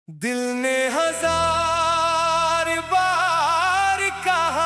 दिल ने हजार बार कहा,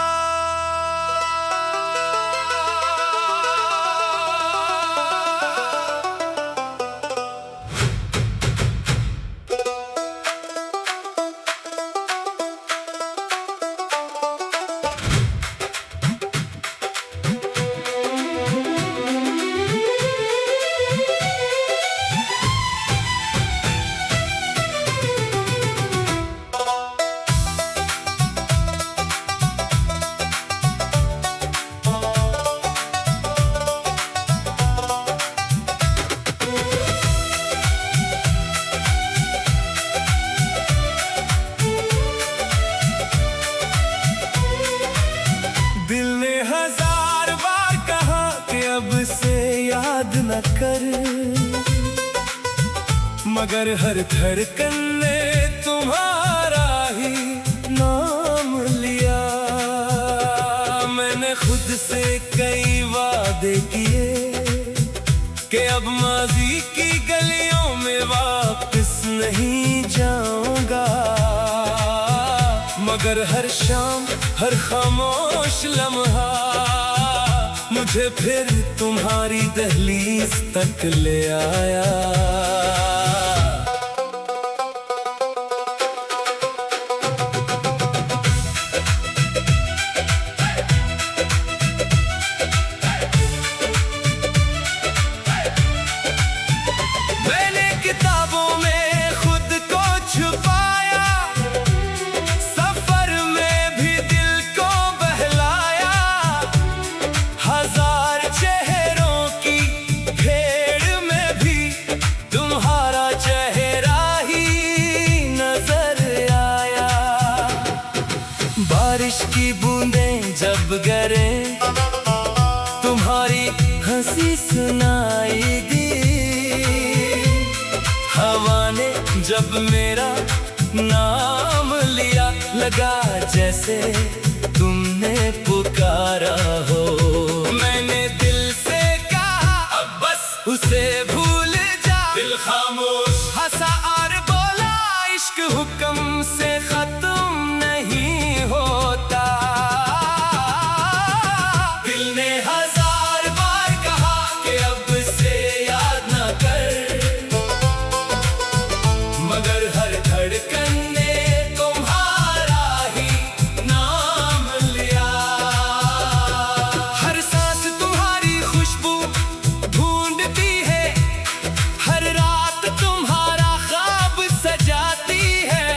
दिल ने हजार बार कहा कि अब से याद न कर, मगर हर धड़कन ने तुम्हारा ही नाम लिया। मैंने खुद से कई वादे किए कि अब माजी की गलियों में वापस नहीं जाऊंगा, मगर हर शाम हर खामोश लम्हा मुझे फिर तुम्हारी दहलीज तक ले आया। मैंने किताबों में खुद को छुपाया, सफर में भी दिल को बहलाया। हजार चेहरों की भीड़ में भी तुम्हारा चेहरा ही नजर आया। बारिश की बूंदें जब गिरे तुम्हारी हंसी सुनाई दी, हवा ने जब मेरा नाम लिया लगा जैसे तुमने पुकारा हो। मैंने दिल से कहा अब बस उसे भूल जा, दिल खामोश हंसा और बोला इश्क हुक्म से खत्म नहीं होता। दिल ने हजार बार कहा कि अब से याद ना कर, मगर हर धड़कन ने तुम्हारा ही नाम लिया। हर सांस तुम्हारी खुशबू ढूंढती है, हर रात तुम्हारा ख्वाब सजाती है।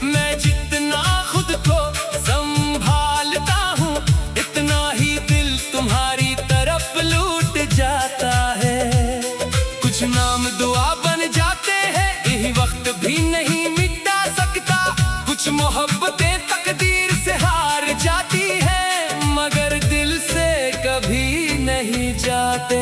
मैं जितना खुद को संभालता हूँ इतना ही दिल तुम्हारी तरफ लूट जाता है। कुछ नाम दुआ बन जाते हैं, यही वक्त भी नहीं मिटा सकता। कुछ मोहब्बतें तकदीर से हार जाती हैं, मगर दिल से कभी नहीं जाते।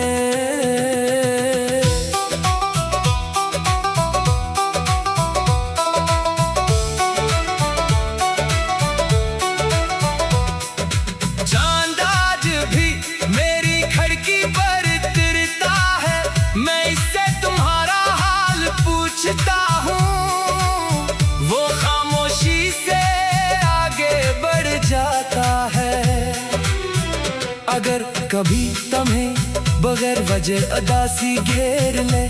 चांद आज भी मेरी खिड़की पर तिरता है, मैं इससे तुम्हारा हाल पूछता हूँ। वो खामोशी से आगे बढ़ जाता है। अगर कभी तुम्हें बगैर वजह उदासी घेर ले,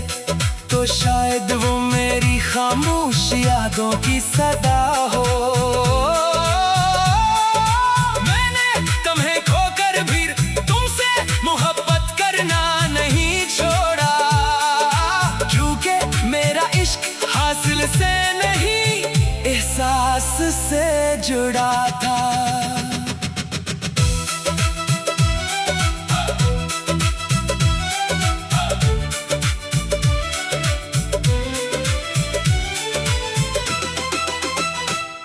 तो शायद वो मेरी खामोश यादों की सदा हो। मैंने तुम्हें खोकर भी तुमसे मोहब्बत करना नहीं छोड़ा, क्योंकि मेरा इश्क हासिल से नहीं एहसास से जुड़ा था।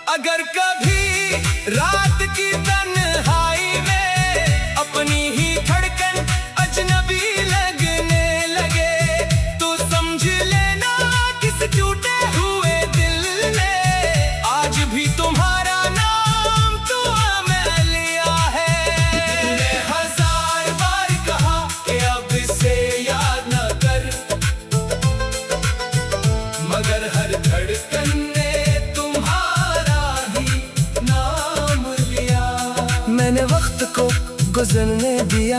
अगर कभी रात की तन्हाई में अपनी ही धड़कन अजनबी लगने लगे, तो समझ लेना किस टूटे हुए दिल ने आज भी तुम्हारा नाम दुआ में लिया है। मैंने हजार बार कहा कि अब से याद न कर, मगर हर धड़कन ने गुजरने दिया,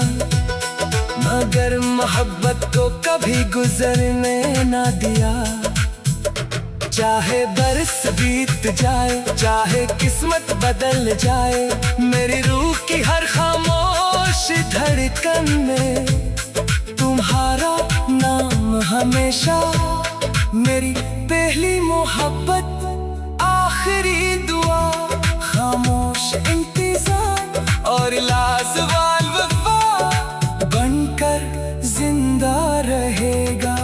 मगर मोहब्बत को कभी गुजरने ना दिया। चाहे बरस बीत जाए, चाहे किस्मत बदल जाए, मेरी रूह की हर खामोश धड़कन में तुम्हारा नाम हमेशा। मेरी पहली मोहब्बत, आखिरी दुआ, खामोश इंतजार और लाजवाब वफा बनकर जिंदा रहेगा।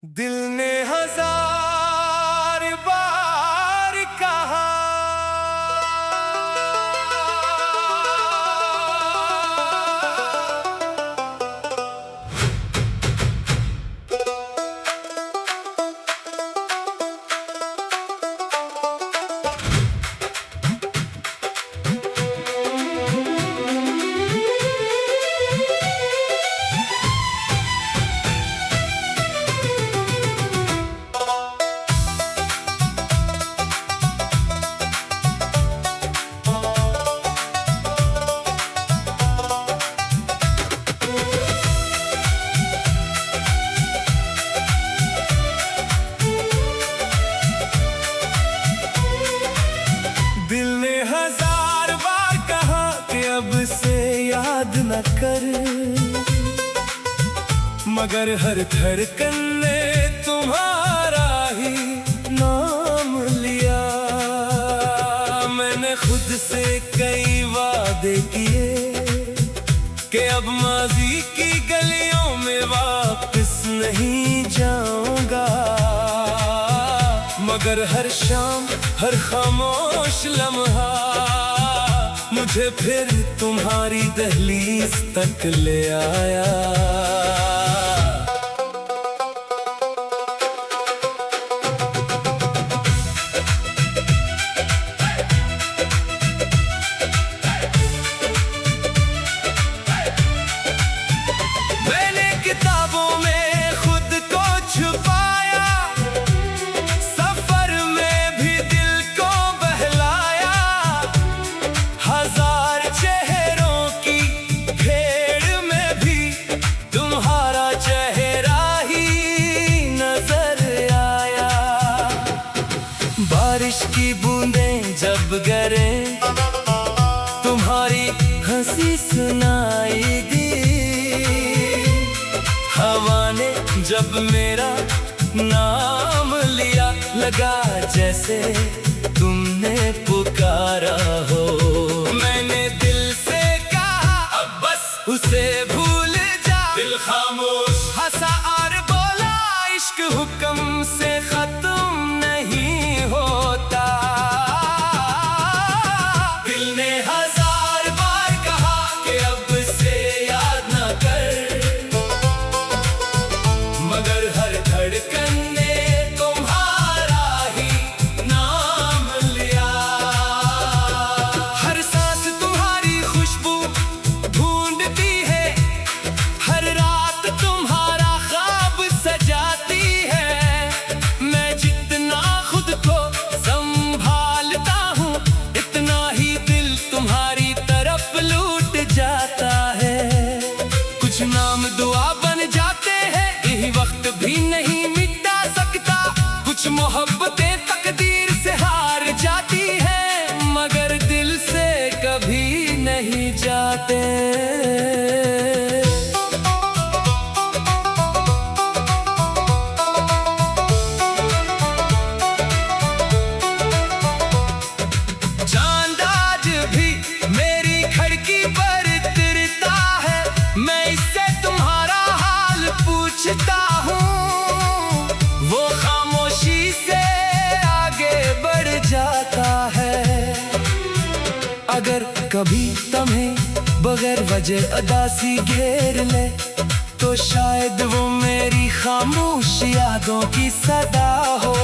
दिल ने हजार बार कहा, दिल ने हजार बार कहा कि अब से याद न कर, मगर हर धड़कन ने तुम्हारा ही नाम लिया। मैंने खुद से कई वादे किए कि अब माजी की गलियों में वापस नहीं जाऊंगा, मगर हर शाम, हर खामोश लम्हा मुझे फिर तुम्हारी दहलीज तक ले आया। मैंने किताबों में खुद को छुपाया, सफर में भी दिल को बहलाया। हजार चेहरों की भीड़ में भी तुम्हारा चेहरा ही नजर आया। बारिश की बूंदें जब गिरे, तुम्हारी हंसी सुनाई दी। हवा ने जब मेरा नाम लिया, लगा जैसे तुमने पुकारा हो। मैंने दिल से कहा अब बस उसे भूल जा, दिल खामोश हंसा और बोला इश्क हुक्म से खत्म नहीं होता। दिल ने हजार बार कहा कि अब से याद ना कर, मगर हर धड़कन ने तुम्हारा ही नाम लिया। हर सांस तुम्हारी खुशबू ढूंढती है, हर रात तुम्हारा ख्वाब सजाती है। मैं जितना खुद को संभालता हूँ, इतना ही दिल तुम्हारी तरफ लूट जाता है। कुछ नाम दुआ बन जाते हैं, यही वक्त भी नहीं मिटा सकता। कुछ मोहब्बतें तकदीर से हार जाती हैं, मगर दिल से कभी नहीं जाते। चांद आज भी मेरी खिड़की पर तिरता है, मैं इससे तुम्हारा हाल पूछता हूँ। वो खामोशी से आगे बढ़ जाता है। अगर कभी तुम्हें बगैर वजह उदासी घेर ले, तो शायद वो मेरी खामोश यादों की सदा हो।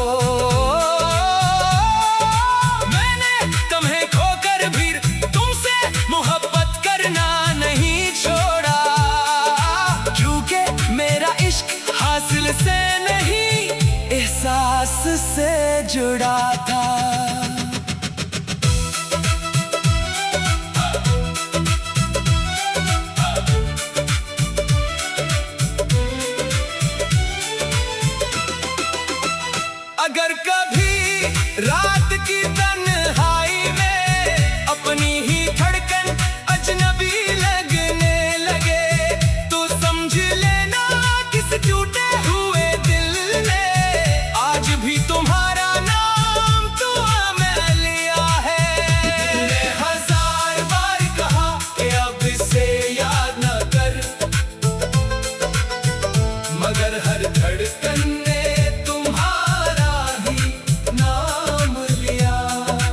मैंने तुम्हें खोकर भी तुमसे मोहब्बत करना नहीं से जुड़ा था। अगर कभी रात की तन्हाई में अपनी ही धड़कन अजनबी लगने लगे, तो समझ लेना किस टूटे हुए दिल ने आज भी तुम्हारा नाम दुआ में लिया है। मैंने 1000 बार कहा कि अब इसे याद न कर, मगर हर धड़कन ने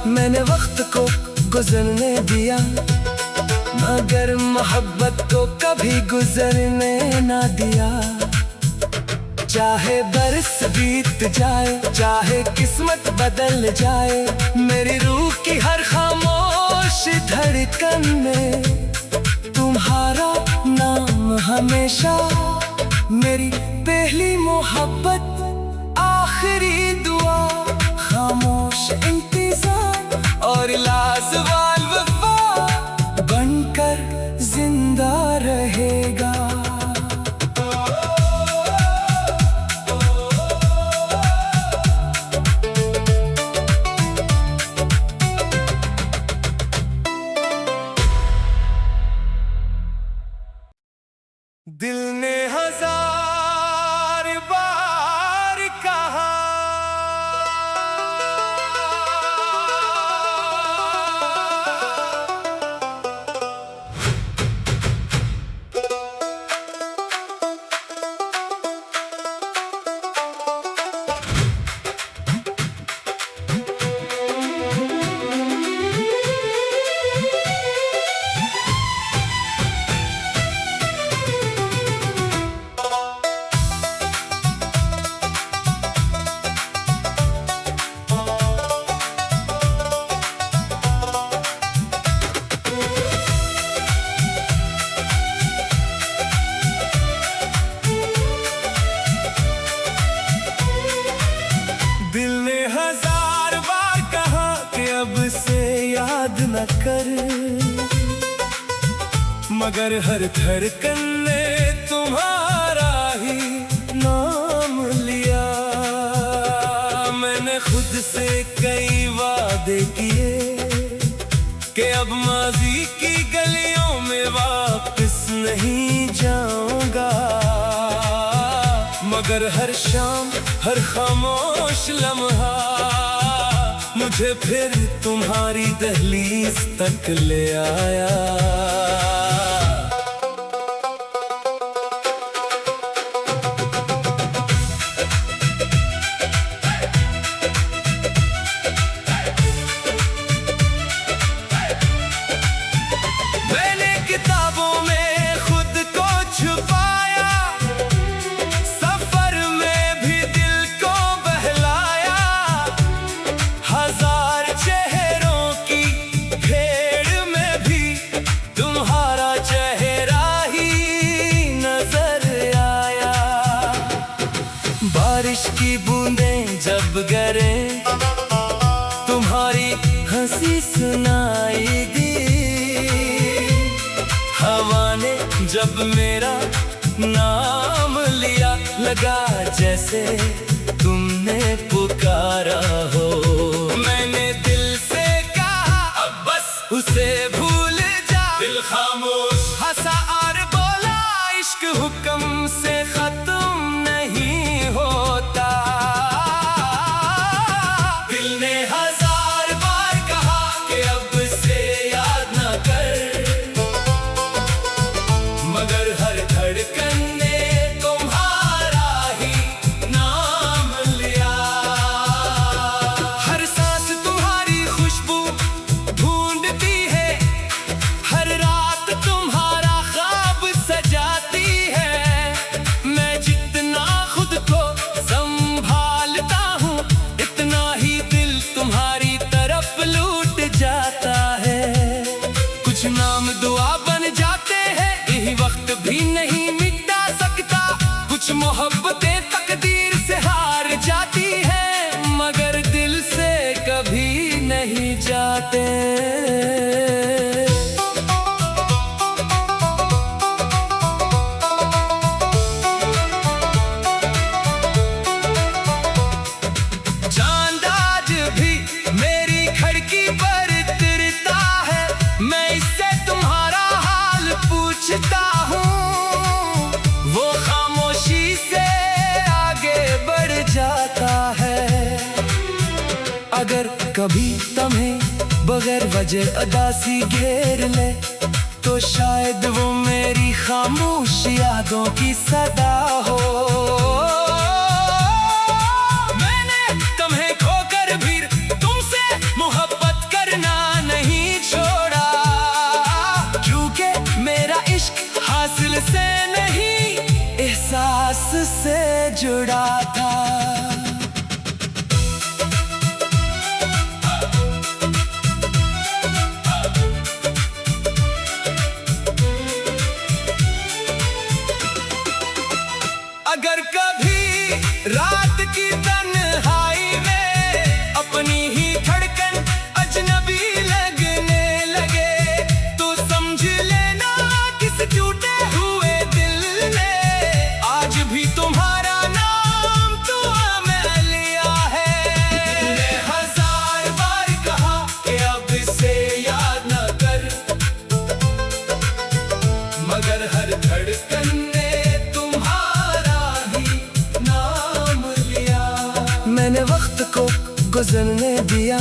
मैंने वक्त को गुजरने दिया, मगर मोहब्बत को कभी गुजरने ना दिया। चाहे बरस बीत जाए, चाहे किस्मत बदल जाए, मेरी रूह की हर खामोश धड़कन में तुम्हारा नाम हमेशा। मेरी पहली मोहब्बत, आखिरी दुआ, खामोश इंतजार और लाजवाब वफा बनकर जिंदा रहेगा। दिल ने 1000 बार कहा, दिल ने 1000 बार कहा कि अब से याद न कर, मगर हर धड़कन ने तुम्हारा ही नाम लिया। मैंने खुद से कई वादे किए कि अब माजी की गलियों में वापस नहीं जाऊंगा, मगर हर शाम हर खामोश लम्हा मुझे फिर तुम्हारी दहलीज तक ले आया। मैंने किताबों में खुद को छुपाया, सफर में भी दिल को बहलाया। 1000 चेहरों की भीड़ में भी तुम्हारा चेहरा ही नजर आया। बारिश की बूंदें जब गिरे, तुम्हारी हंसी सुनाई दी। हवा ने जब मेरा नाम लिया, लगा जैसे तुमने पुकारा हो। मैंने दिल से कहा अब बस उसे भूल जा, दिल खामोश हंसा और बोला इश्क हुक्म से खत्म नहीं होता। दिल ने 1000 बार कहा कि अब से याद न कर, मगर हर बातें। चांद आज भी मेरी खिड़की पर तिरता है, मैं इससे तुम्हारा हाल पूछता हूँ। वो खामोशी से आगे बढ़ जाता है। अगर कभी तुम्हें बगैर वजह उदासी घेर ले, तो शायद वो मेरी खामोश यादों की सदा हो। मैंने तुम्हें खोकर भी तुमसे मोहब्बत करना नहीं छोड़ा, क्योंकि मेरा इश्क हासिल से नहीं एहसास से जुड़ा था। अगर कभी रात की तन्हाई में अपनी ही धड़कन अजनबी लगने लगे, तो समझ लेना किस टूटे हुए दिल ने आज भी तुम्हारा नाम दुआ में लिया है। मैंने 1000 बार कहा कि अब इसे याद न कर, मगर हर धड़कन मैंने वक्त को गुजरने दिया,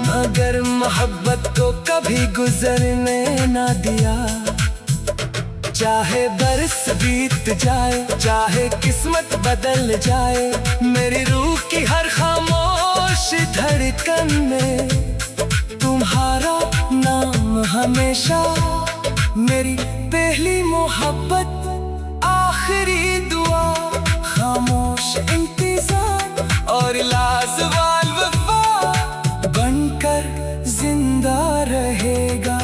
मगर मोहब्बत को कभी गुजरने ना दिया। चाहे बरस बीत जाए, चाहे किस्मत बदल जाए, मेरी रूह की हर खामोश धड़कन में तुम्हारा नाम हमेशा। मेरी पहली मोहब्बत, आखिरी दुआ, खामोश इंतजार और लाजवाब वफा बनकर जिंदा रहेगा।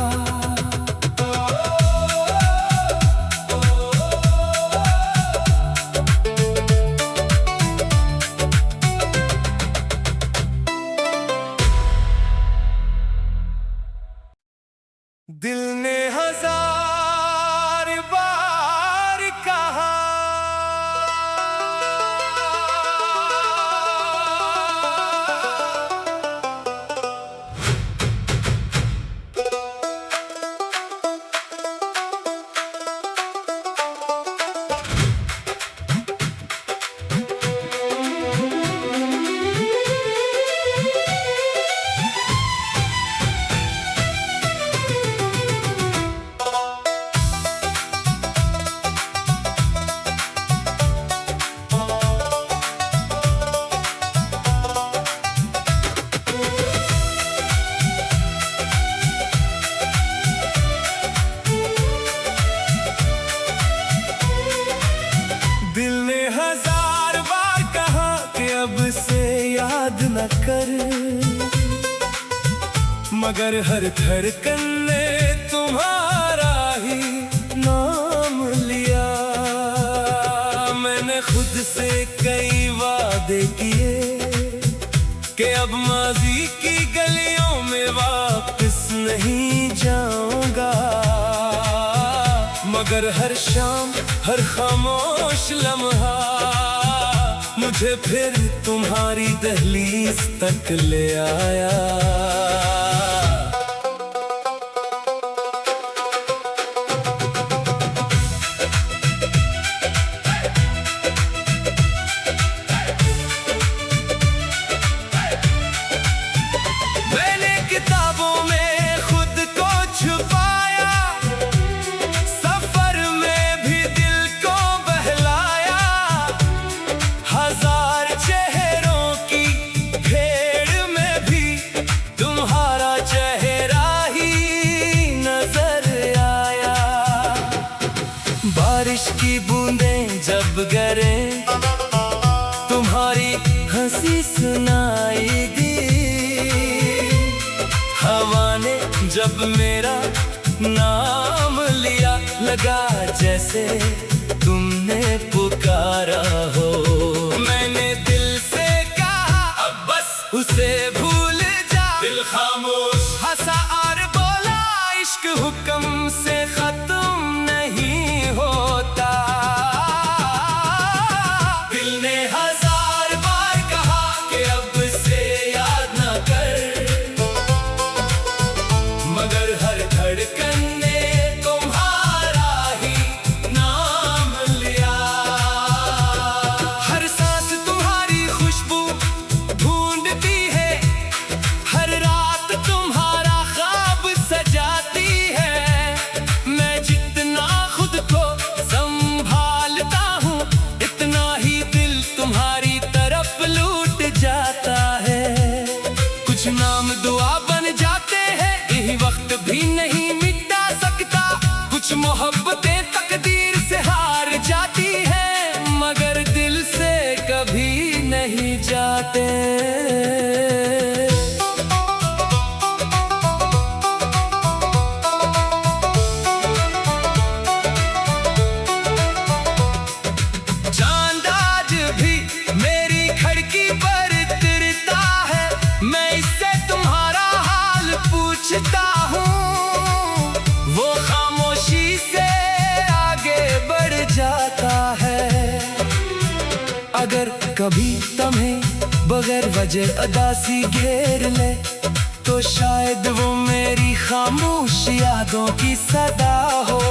दिल ने 1000 बार कहा, दिल ने 1000 बार कहा कि अब से याद न कर, मगर हर धड़कन ने तुम्हारा ही नाम लिया। मैंने खुद से कई वादे किए कि अब माजी की गलियों में वापस नहीं जाऊंगा, मगर हर शाम हर खामोश लम्हा मुझे फिर तुम्हारी दहलीज तक ले आया। मैंने किताबों में खुद को छुपाया, सफर में भी दिल को बहलाया। 1000 चेहरों की भीड़ में भी तुम्हारा चेहरा ही नजर आया। बारिश की बूंदें जब गिरे, तुम्हारी हंसी सुनाई दी। हवा ने जब मेरा नाम लिया, लगा जैसे तुमने पुकारा हो। मैंने दिल से कहा अब बस उसे भूल जा, दिल खामोश हंसा और बोला इश्क हुक्म से खत्म नहीं होता। दिल ने हजार बार कहा कि अब से याद ना कर, मगर हर धड़कन ने तुम्हारा ही नाम लिया। हर सांस तुम्हारी खुशबू ढूंढती है, हर रात तुम्हारा ख्वाब सजाती है। मैं जितना खुद को संभालता हूँ, इतना ही दिल तुम्हारी तरफ लूट जाता है। कुछ नाम दुआ बन जाते हैं, यही वक्त भी नहीं मिटा सकता। कुछ मोहब्बतें तकदीर से हार जाती हैं, मगर दिल से कभी नहीं जाते। चांद आज भी मेरी खिड़की पर तिरता है, मैं इससे तुम्हारा हाल पूछता हूँ। वो खामोशी से आगे बढ़ जाता है। अगर कभी तुम्हें बगैर वजह उदासी घेर ले, तो शायद वो मेरी खामोश यादों की सदा हो।